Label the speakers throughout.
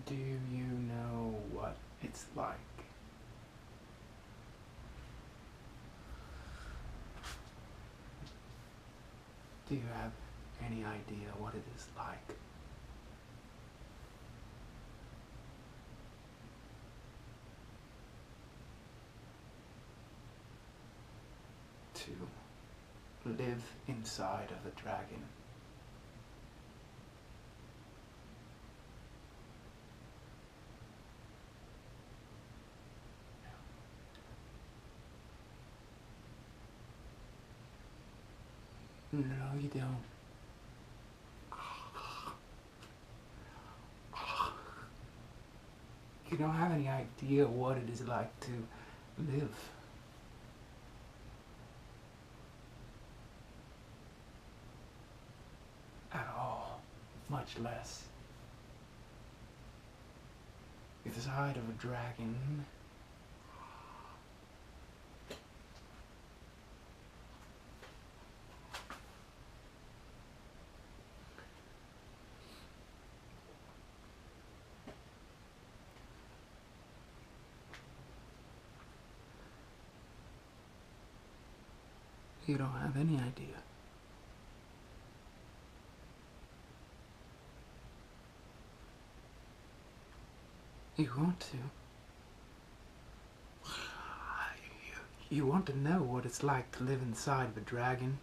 Speaker 1: Do you know what it's like? Do you have any idea what it is like? To live inside of a dragon? No, you don't. You don't have any idea what it is like to live. At all. Much less inside of a dragon. You don't have any idea. You want to. You want to know what it's like to live inside of a dragon.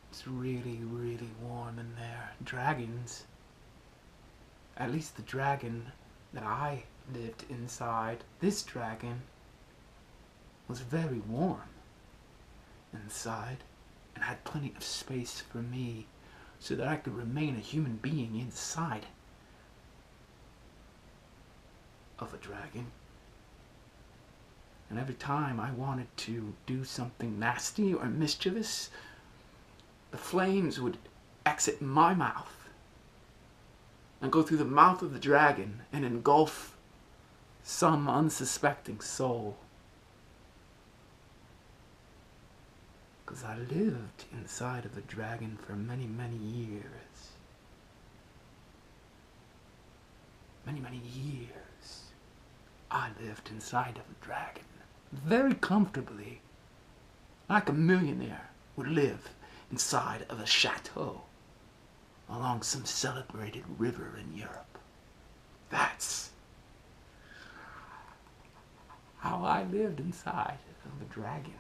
Speaker 1: It's really, really warm in there. Dragons, at least the dragon that I lived inside, this dragon was very warm inside and had plenty of space for me so that I could remain a human being inside of a dragon. And every time I wanted to do something nasty or mischievous, the flames would exit my mouth and go through the mouth of the dragon and engulf some unsuspecting soul. Because I lived inside of a dragon for many, many years. Many, many years. I lived inside of a dragon. Very comfortably. Like a millionaire would live inside of a chateau along some celebrated river in Europe. That's how I lived inside of a dragon.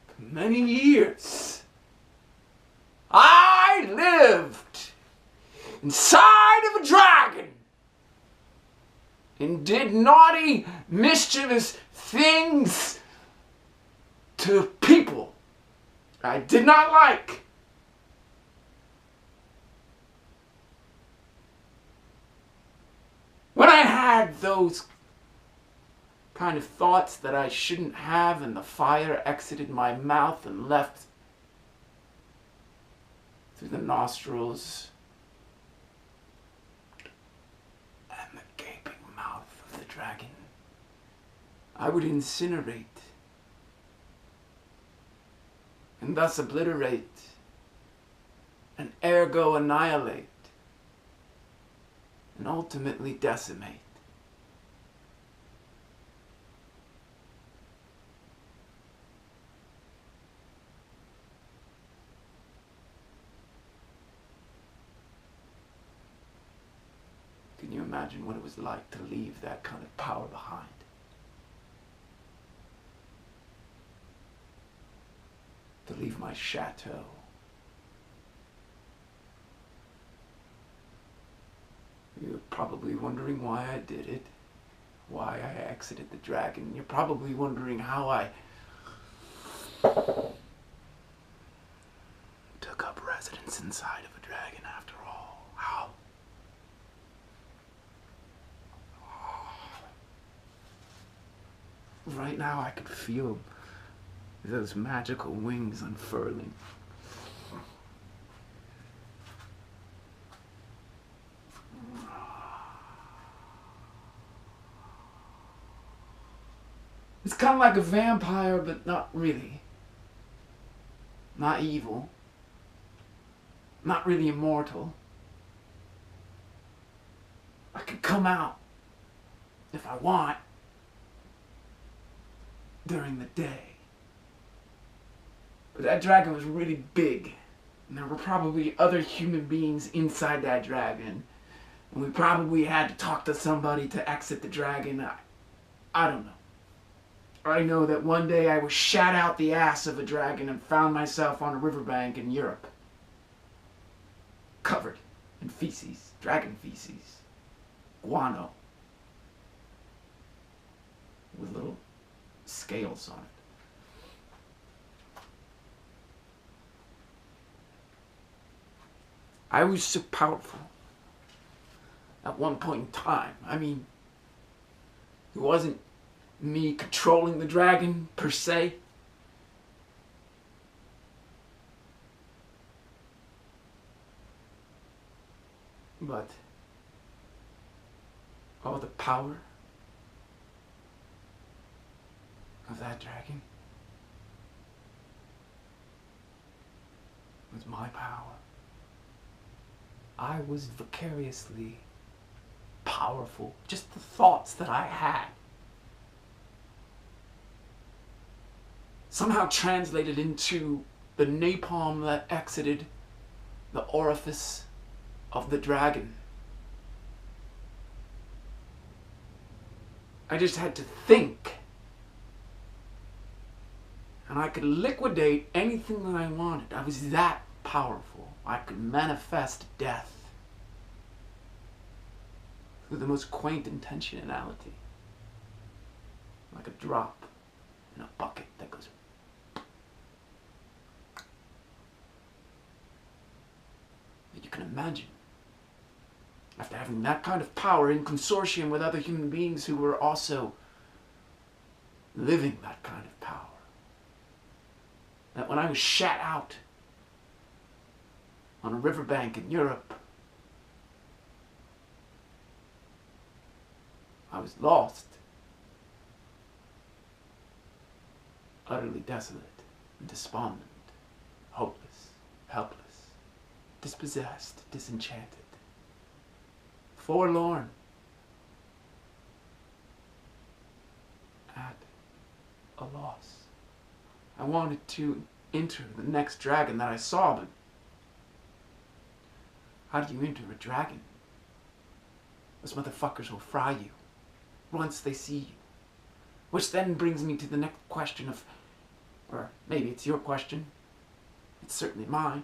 Speaker 1: For many years, I lived inside of a dragon and did naughty, mischievous things to people I did not like. When I had those kind of thoughts that I shouldn't have, and the fire exited my mouth and left through the nostrils and the gaping mouth of the dragon, I would incinerate and thus obliterate and ergo annihilate and ultimately decimate. Can you imagine what it was like to leave that kind of power behind? To leave my chateau. You're probably wondering why I did it, why I exited the dragon. You're probably wondering how I took up residence inside of a dragon after all. How? Right now I could feel those magical wings unfurling. It's kind of like a vampire, but not really. Not evil. not really immortal. I could come out if I want during the day. But that dragon was really big, and there were probably other human beings inside that dragon, and we probably had to talk to somebody to exit the dragon. I don't know. I know that one day I was shat out the ass of a dragon and found myself on a riverbank in Europe, covered in feces, dragon feces, guano, with little scales on it. I was so powerful at one point in time. I mean, it wasn't me controlling the dragon per se. But all the power of that dragon was my power. I was vicariously powerful. Just the thoughts that I had somehow translated into the napalm that exited the orifice of the dragon. I just had to think, and I could liquidate anything that I wanted. I was that powerful. I could manifest death through the most quaint intentionality, like a drop in a bucket that goes. You can imagine, after having that kind of power in consortium with other human beings who were also living that kind of power, that when I was shat out on a riverbank in Europe, I was lost, utterly desolate and despondent, hopeless, helpless, dispossessed, disenchanted, forlorn, at a loss. I wanted to enter the next dragon that I saw, but how do you enter a dragon? Those motherfuckers will fry you once they see you. Which then brings me to the next question of, or maybe it's your question, it's certainly mine.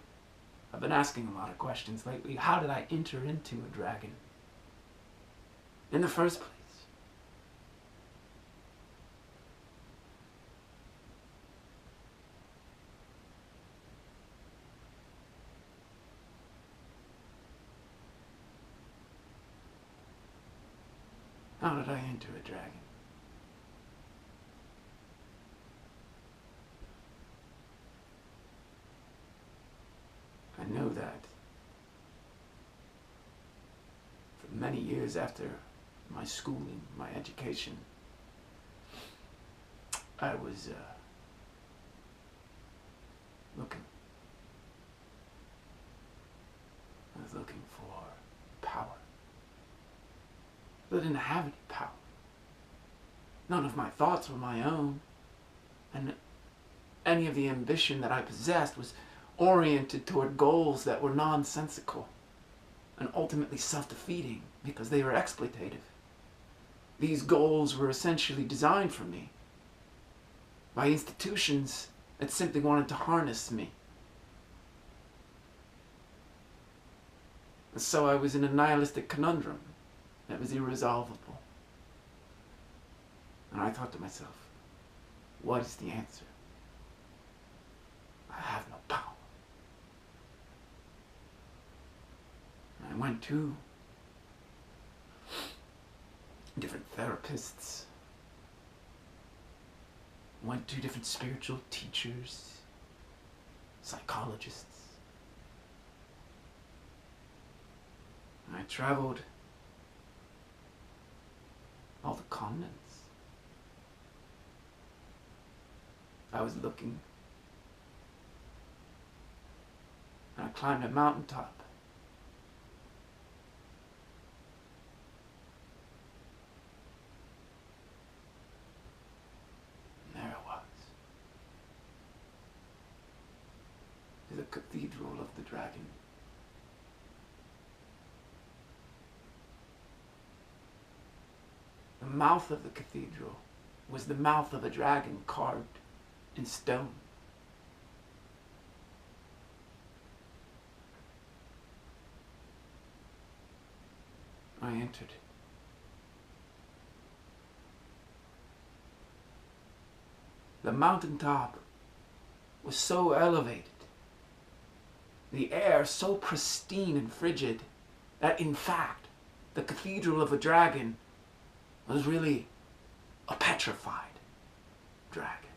Speaker 1: I've been asking a lot of questions lately. How did I enter into a dragon in the first place? How did I enter a dragon? I know that for many years after my schooling, my education, I was looking for power. But I didn't have any power. None of my thoughts were my own, and any of the ambition that I possessed was oriented toward goals that were nonsensical and ultimately self-defeating because they were exploitative. These goals were essentially designed for me by institutions that simply wanted to harness me. And so I was in a nihilistic conundrum that was irresolvable. And I thought to myself, what is the answer? I have no power. And I went to different therapists, went to different spiritual teachers, psychologists. And I traveled all the continents. I was looking. and I climbed a mountaintop. And there it was. The Cathedral of the Dragon. The mouth of the cathedral was the mouth of a dragon carved in stone. I entered. The mountaintop was so elevated, the air so pristine and frigid, that in fact, the Cathedral of a Dragon was really a petrified dragon,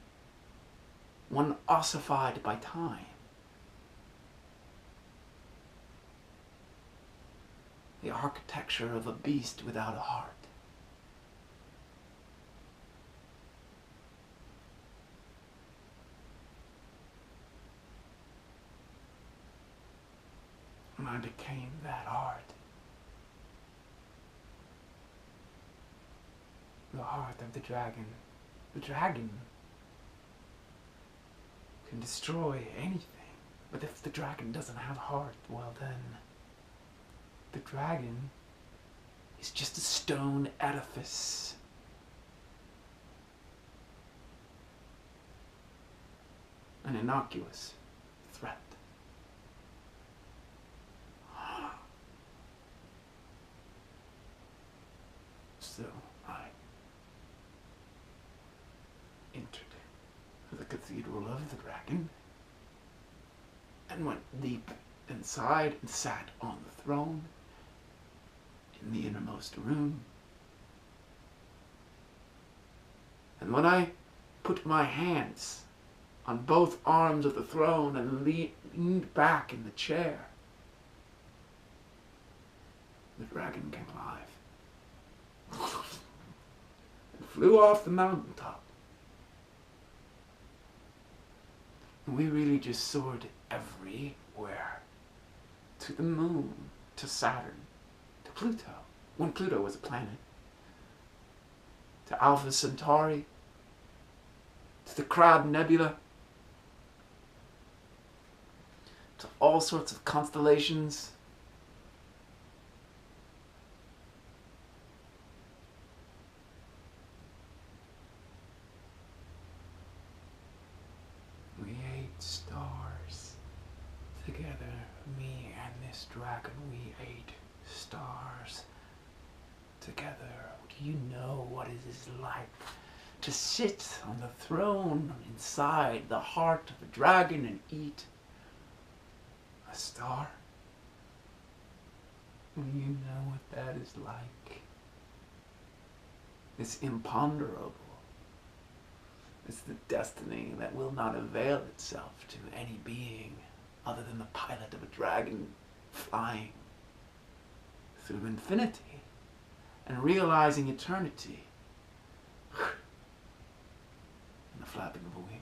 Speaker 1: one ossified by time. The architecture of a beast without a heart. And I became that heart. The heart of the dragon. The dragon can destroy anything. But if the dragon doesn't have a heart, well then, the dragon is just a stone edifice. An innocuous threat. So I entered the Cathedral of the Dragon and went deep inside and sat on the throne in the innermost room. And when I put my hands on both arms of the throne and leaned back in the chair, the dragon came alive and flew off the mountaintop. And we really just soared everywhere. To the moon, to Saturn, to Pluto, when Pluto was a planet, to Alpha Centauri, to the Crab Nebula, to all sorts of constellations. We ate stars together, me and this dragon. We ate stars together. Do you know what it is like to sit on the throne inside the heart of a dragon and eat a star? Do you know what that is like? It's imponderable. It's the destiny that will not avail itself to any being other than the pilot of a dragon flying through infinity and realizing eternity in the flapping of a wing,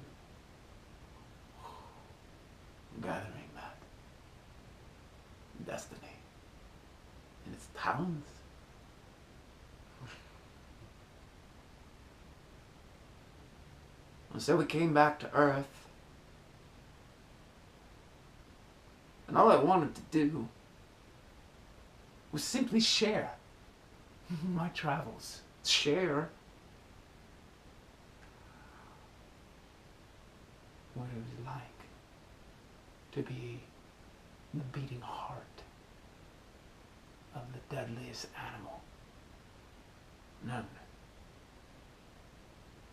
Speaker 1: gathering that destiny in its talons. And so we came back to Earth, and all I wanted to do was simply share my travels. Share what it was like to be the beating heart of the deadliest animal known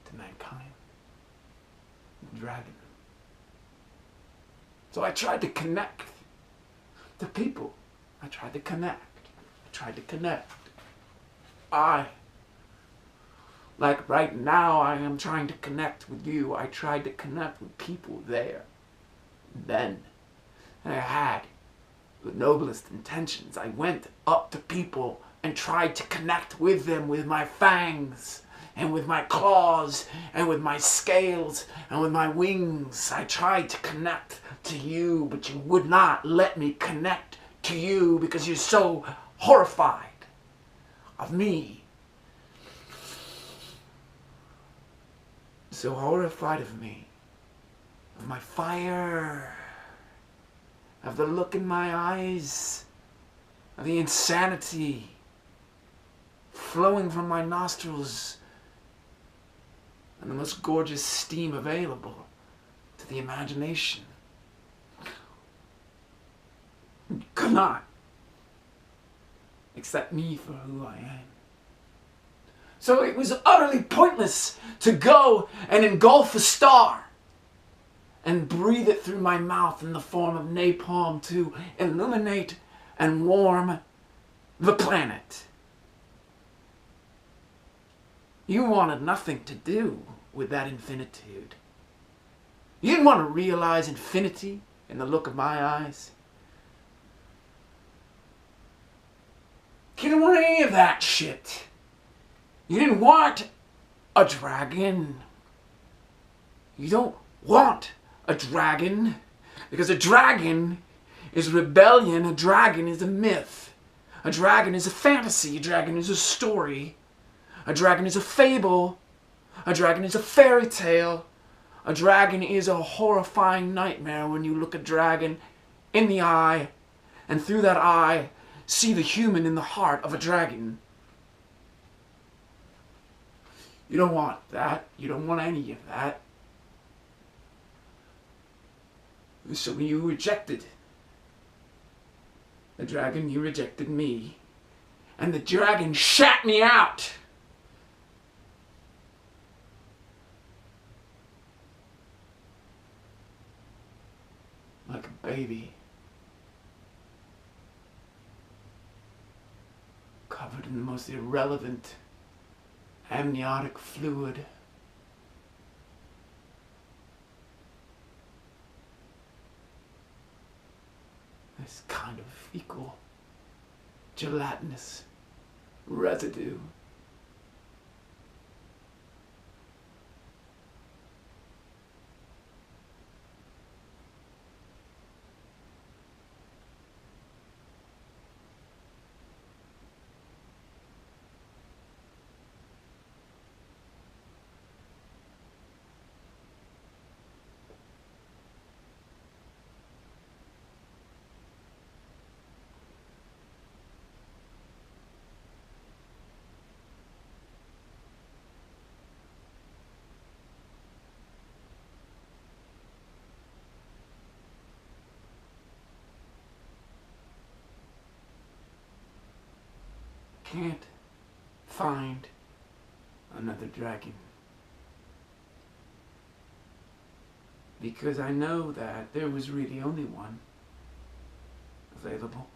Speaker 1: to mankind, the dragon. So I tried to connect to people. I tried to connect. Like right now, I am trying to connect with you. I tried to connect with people there. Then, and I had the noblest intentions. I went up to people and tried to connect with them with my fangs and with my claws and with my scales and with my wings. I tried to connect to you, but you would not let me connect to you because you're so horrified of me. So horrified of me, of my fire, of the look in my eyes, of the insanity flowing from my nostrils, and the most gorgeous steam available to the imagination. You could not accept me for who I am. So it was utterly pointless to go and engulf a star and breathe it through my mouth in the form of napalm to illuminate and warm the planet. You wanted nothing to do with that infinitude. You didn't want to realize infinity in the look of my eyes. You didn't want any of that shit. You didn't want a dragon. You don't want a dragon because a dragon is rebellion. A dragon is a myth. A dragon is a fantasy. A dragon is a story. A dragon is a fable. A dragon is a fairy tale. A dragon is a horrifying nightmare when you look a dragon in the eye and through that eye see the human in the heart of a dragon. You don't want that. You don't want any of that. So you rejected the dragon, you rejected me. And the dragon shat me out. Like a baby. Covered in the most irrelevant amniotic fluid. This kind of fecal, gelatinous residue. Can't find another dragon. Because I know that there was really only one available.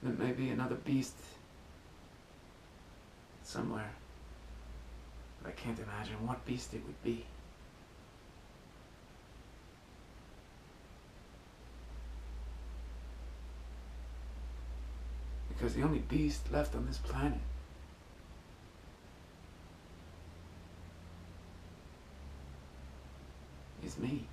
Speaker 1: There may be another beast somewhere, but I can't imagine what beast it would be. Because the only beast left on this planet is me.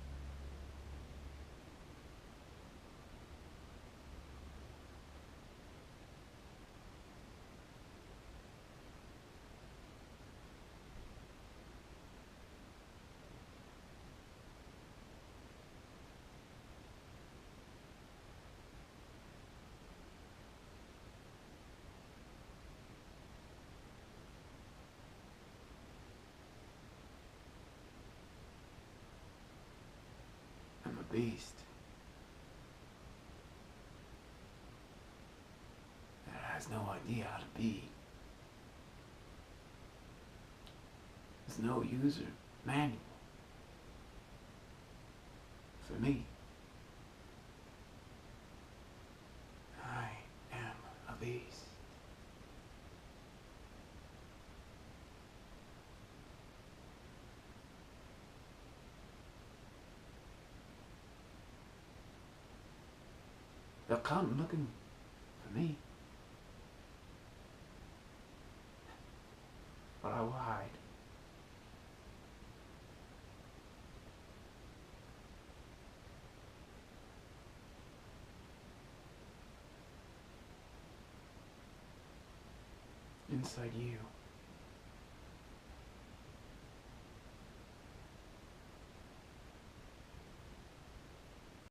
Speaker 1: I'm a beast that has no idea how to be. There's no user manual for me. I am a beast. They'll come looking for me, but I will hide. inside you.